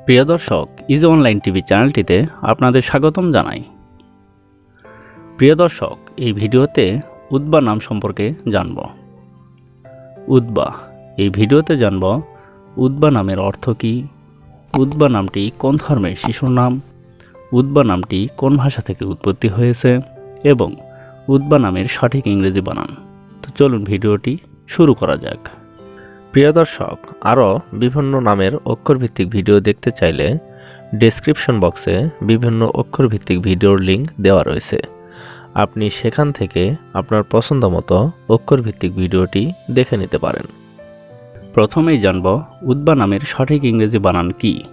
প্রিয় দর্শক, easy online TV চ্যানেলটিতে আপনাদের স্বাগতম জানাই। প্রিয় দর্শক, এই ভিডিওতে উদ্বা নাম সম্পর্কে জানব। উদ্বা, এই ভিডিওতে জানব উদ্বা নামের অর্থ কী, উদ্বা নামটি কোন ধর্মের শিশুর নাম, উদ্বা নামটি কোন ভাষা থেকে উৎপত্তি হয়েছে এবং উদ্বা নামের সঠিক ইংরেজি বানান। তো চলুন ভিডিওটি শুরু করা যাক। প্রিয় দর্শক, আরও বিভিন্ন নামের অক্ষরভিত্তিক ভিডিও দেখতে চাইলে ডেসক্রিপশন বক্সে বিভিন্ন অক্ষরভিত্তিক ভিডিওর লিঙ্ক দেওয়া রয়েছে। আপনি সেখান থেকে আপনার পছন্দ মতো অক্ষরভিত্তিক ভিডিওটি দেখে নিতে পারেন। প্রথমেই জানব উদ্বা নামের সঠিক ইংরেজি বানান কি।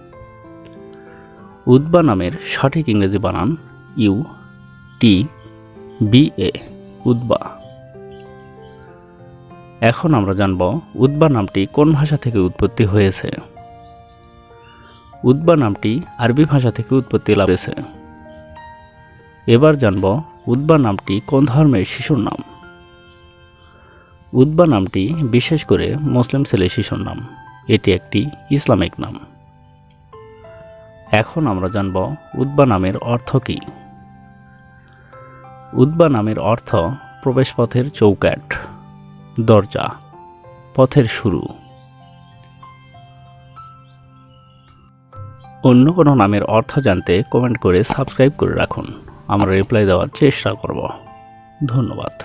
উদ্বা নামের সঠিক ইংরেজি বানান UTBA, উদ্বা। এখন আমরা জানব উদ্বা নামটি কোন ভাষা থেকে উৎপত্তি হয়েছে। উদ্বা নামটি আরবি ভাষা থেকে উৎপত্তি লাভ করেছে। এবার জানব উদ্বা নামটি কোন ধর্মের শিশুর নাম। উদ্বা নামটি বিশেষ করে মুসলিম ছেলে শিশুর নাম, এটি একটি ইসলামিক নাম। এখন আমরা জানব উদ্বা নামের অর্থ কী। উদ্বা নামের অর্থ প্রবেশপথের চৌকাঠ, দরজা, পথের শুরু। অন্য কোনো নামের অর্থ জানতে কমেন্ট করে সাবস্ক্রাইব করে রাখুন, আমরা রিপ্লাই দেওয়ার চেষ্টা করব। ধন্যবাদ।